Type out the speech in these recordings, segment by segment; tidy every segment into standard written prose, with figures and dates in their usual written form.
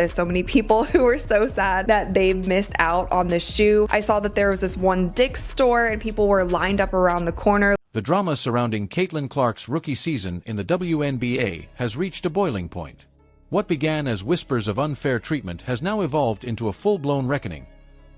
There's so many people who were so sad that they missed out on this shoe. I saw that there was this one Dick's store and people were lined up around the corner. The drama surrounding Caitlin Clark's rookie season in the WNBA has reached a boiling point. What began as whispers of unfair treatment has now evolved into a full-blown reckoning,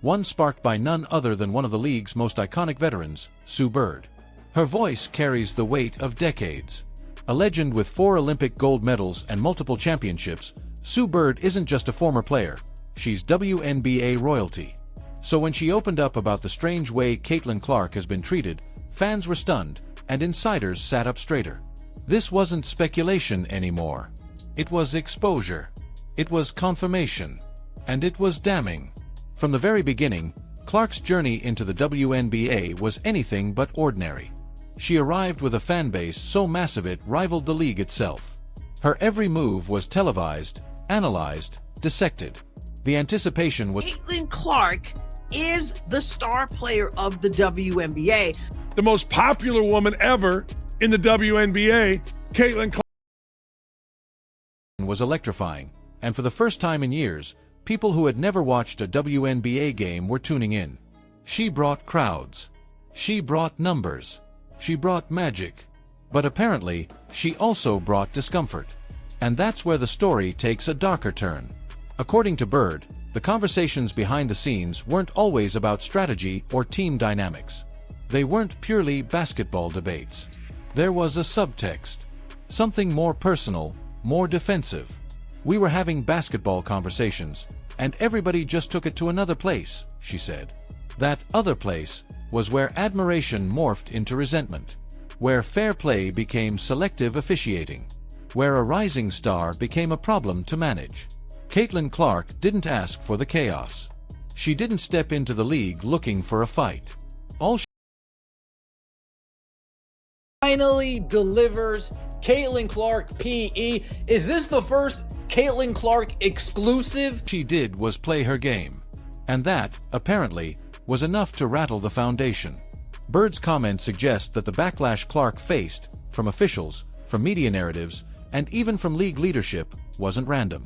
one sparked by none other than one of the league's most iconic veterans, Sue Bird. Her voice carries the weight of decades. A legend with 4 Olympic gold medals and multiple championships, Sue Bird isn't just a former player, she's WNBA royalty. So when she opened up about the strange way Caitlin Clark has been treated, fans were stunned, and insiders sat up straighter. This wasn't speculation anymore. It was exposure. It was confirmation. And it was damning. From the very beginning, Clark's journey into the WNBA was anything but ordinary. She arrived with a fanbase so massive it rivaled the league itself. Her every move was televised, analyzed, dissected. The anticipation was... Caitlin Clark is the star player of the WNBA. The most popular woman ever in the WNBA, Caitlin Clark, was electrifying, and for the first time in years, people who had never watched a WNBA game were tuning in. She brought crowds. She brought numbers. She brought magic. But apparently, she also brought discomfort. And that's where the story takes a darker turn. According to Bird, the conversations behind the scenes weren't always about strategy or team dynamics. They weren't purely basketball debates. There was a subtext. Something more personal, more defensive. We were having basketball conversations, and everybody just took it to another place, she said. That other place was where admiration morphed into resentment, where fair play became selective officiating, where a rising star became a problem to manage. Caitlin Clark didn't ask for the chaos. She didn't step into the league looking for a fight. All she finally delivers Caitlin Clark PE. Is this the first Caitlin Clark exclusive? She did was play her game. And that, apparently, was enough to rattle the foundation. Bird's comments suggest that the backlash Clark faced, from officials, from media narratives, and even from league leadership, wasn't random.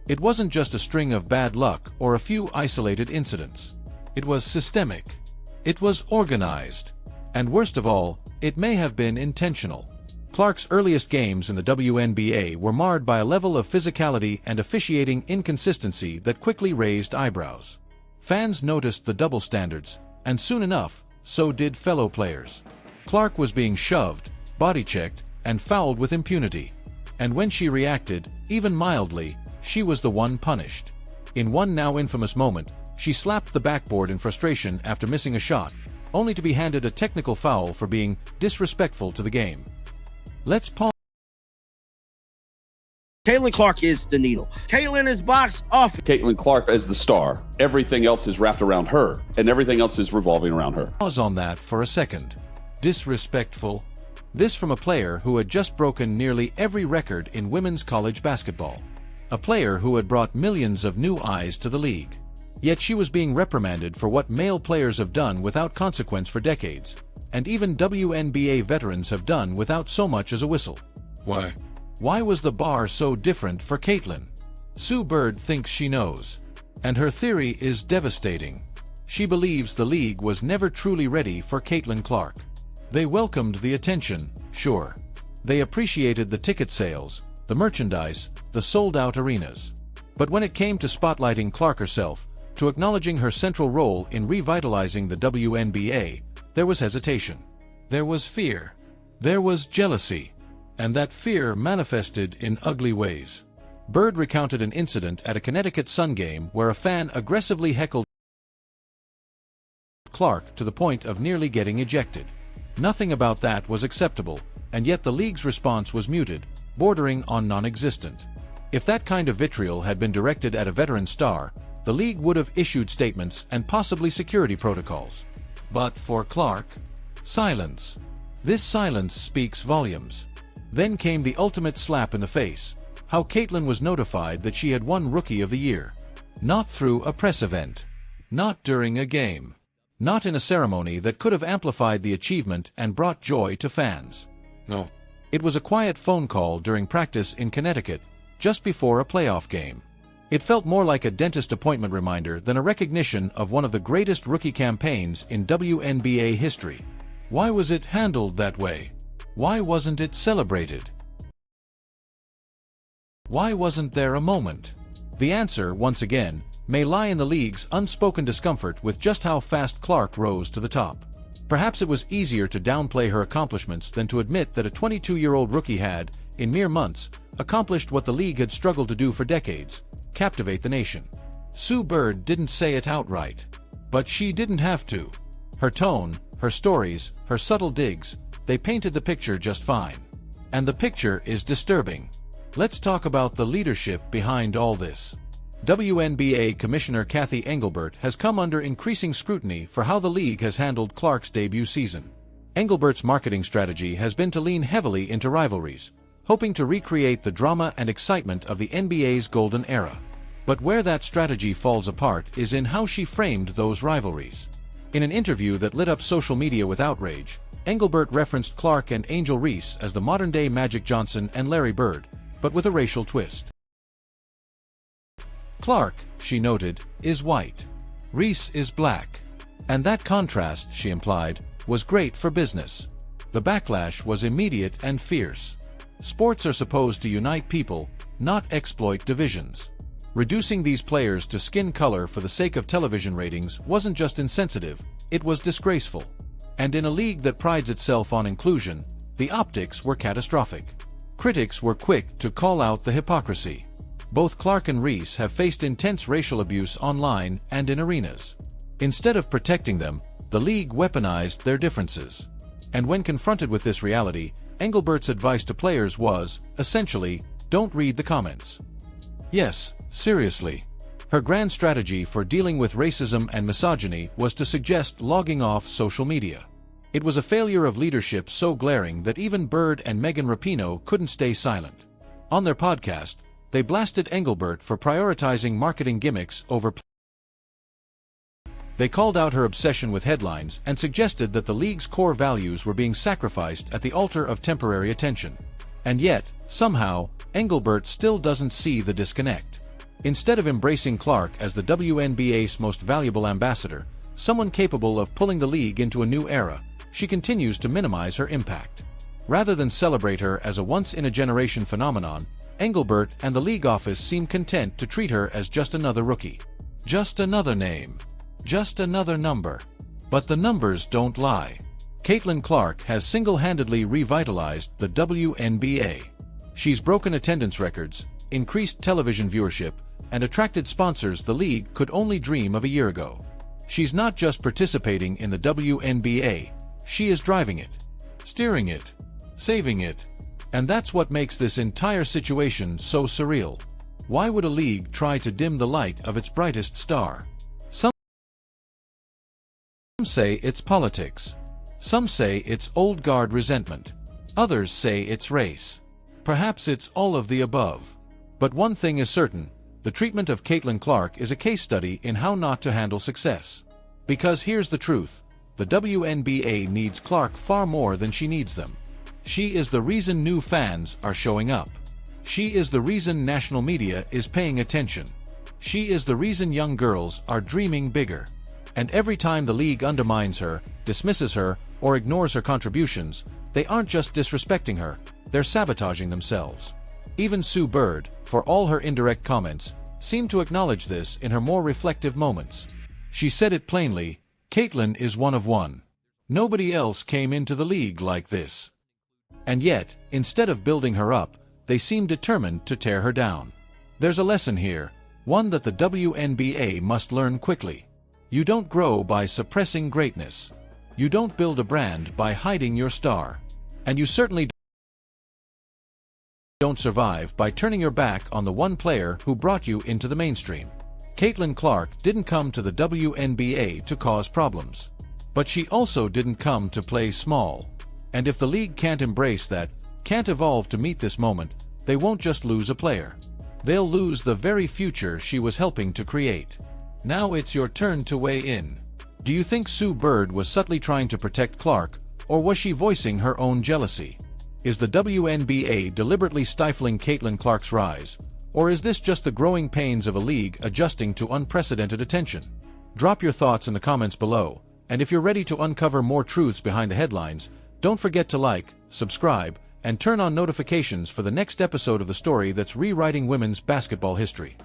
It wasn't just a string of bad luck or a few isolated incidents. It was systemic. It was organized. And worst of all, it may have been intentional. Clark's earliest games in the WNBA were marred by a level of physicality and officiating inconsistency that quickly raised eyebrows. Fans noticed the double standards, and soon enough, so did fellow players. Clark was being shoved, body-checked, and fouled with impunity. And when she reacted, even mildly, she was the one punished. In one now infamous moment, she slapped the backboard in frustration after missing a shot, only to be handed a technical foul for being disrespectful to the game. Let's pause. Caitlin Clark is the needle. Caitlin is boxed off. Caitlin Clark as the star. Everything else is wrapped around her, and everything else is revolving around her. Pause on that for a second. Disrespectful? This from a player who had just broken nearly every record in women's college basketball. A player who had brought millions of new eyes to the league. Yet she was being reprimanded for what male players have done without consequence for decades, and even WNBA veterans have done without so much as a whistle. Why? Why was the bar so different for Caitlin? Sue Bird thinks she knows. And her theory is devastating. She believes the league was never truly ready for Caitlin Clark. They welcomed the attention, sure. They appreciated the ticket sales, the merchandise, the sold-out arenas. But when it came to spotlighting Clark herself, to acknowledging her central role in revitalizing the WNBA, there was hesitation. There was fear. There was jealousy. And that fear manifested in ugly ways. Bird recounted an incident at a Connecticut Sun game where a fan aggressively heckled Clark to the point of nearly getting ejected. Nothing about that was acceptable, and yet the league's response was muted, bordering on non-existent. If that kind of vitriol had been directed at a veteran star, the league would have issued statements and possibly security protocols. But for Clark, silence. This silence speaks volumes. Then came the ultimate slap in the face, how Caitlin was notified that she had won Rookie of the Year. Not through a press event. Not during a game. Not in a ceremony that could have amplified the achievement and brought joy to fans. No. It was a quiet phone call during practice in Connecticut, just before a playoff game. It felt more like a dentist appointment reminder than a recognition of one of the greatest rookie campaigns in WNBA history. Why was it handled that way? Why wasn't it celebrated? Why wasn't there a moment? The answer, once again, may lie in the league's unspoken discomfort with just how fast Clark rose to the top. Perhaps it was easier to downplay her accomplishments than to admit that a 22-year-old rookie had, in mere months, accomplished what the league had struggled to do for decades: captivate the nation. Sue Bird didn't say it outright. But she didn't have to. Her tone, her stories, her subtle digs, they painted the picture just fine. And the picture is disturbing. Let's talk about the leadership behind all this. WNBA Commissioner Kathy Engelbert has come under increasing scrutiny for how the league has handled Clark's debut season. Engelbert's marketing strategy has been to lean heavily into rivalries, hoping to recreate the drama and excitement of the NBA's golden era. But where that strategy falls apart is in how she framed those rivalries. In an interview that lit up social media with outrage, Engelbert referenced Clark and Angel Reese as the modern-day Magic Johnson and Larry Bird, but with a racial twist. Clark, she noted, is white. Reese is black. And that contrast, she implied, was great for business. The backlash was immediate and fierce. Sports are supposed to unite people, not exploit divisions. Reducing these players to skin color for the sake of television ratings wasn't just insensitive, it was disgraceful. And in a league that prides itself on inclusion, the optics were catastrophic. Critics were quick to call out the hypocrisy. Both Clark and Reese have faced intense racial abuse online and in arenas. Instead of protecting them, the league weaponized their differences. And when confronted with this reality, Engelbert's advice to players was, essentially, don't read the comments. Yes, seriously. Her grand strategy for dealing with racism and misogyny was to suggest logging off social media. It was a failure of leadership so glaring that even Bird and Megan Rapinoe couldn't stay silent. On their podcast, they blasted Engelbert for prioritizing marketing gimmicks over They called out her obsession with headlines and suggested that the league's core values were being sacrificed at the altar of temporary attention. And yet, somehow, Engelbert still doesn't see the disconnect. Instead of embracing Clark as the WNBA's most valuable ambassador, someone capable of pulling the league into a new era, she continues to minimize her impact. Rather than celebrate her as a once-in-a-generation phenomenon, Engelbert and the league office seem content to treat her as just another rookie. Just another name. Just another number. But the numbers don't lie. Caitlin Clark has single-handedly revitalized the WNBA. She's broken attendance records, increased television viewership, and attracted sponsors the league could only dream of a year ago. She's not just participating in the WNBA, she is driving it, steering it, saving it. And that's what makes this entire situation so surreal. Why would a league try to dim the light of its brightest star? Some say it's politics. Some say it's old guard resentment. Others say it's race. Perhaps it's all of the above. But one thing is certain, the treatment of Caitlin Clark is a case study in how not to handle success. Because here's the truth, the WNBA needs Clark far more than she needs them. She is the reason new fans are showing up. She is the reason national media is paying attention. She is the reason young girls are dreaming bigger. And every time the league undermines her, dismisses her, or ignores her contributions, they aren't just disrespecting her, they're sabotaging themselves. Even Sue Bird, for all her indirect comments, seemed to acknowledge this in her more reflective moments. She said it plainly, Caitlin is one of one. Nobody else came into the league like this. And yet, instead of building her up, they seem determined to tear her down. There's a lesson here, one that the WNBA must learn quickly. You don't grow by suppressing greatness. You don't build a brand by hiding your star. And you certainly don't survive by turning your back on the one player who brought you into the mainstream. Caitlin Clark didn't come to the WNBA to cause problems. But she also didn't come to play small. And if the league can't embrace that, can't evolve to meet this moment, they won't just lose a player. They'll lose the very future she was helping to create. Now it's your turn to weigh in. Do you think Sue Bird was subtly trying to protect Clark, or was she voicing her own jealousy? Is the WNBA deliberately stifling Caitlin Clark's rise, Or is this just the growing pains of a league adjusting to unprecedented attention? Drop your thoughts in the comments below, and if you're ready to uncover more truths behind the headlines, don't forget to like, subscribe, and turn on notifications for the next episode of the story that's rewriting women's basketball history.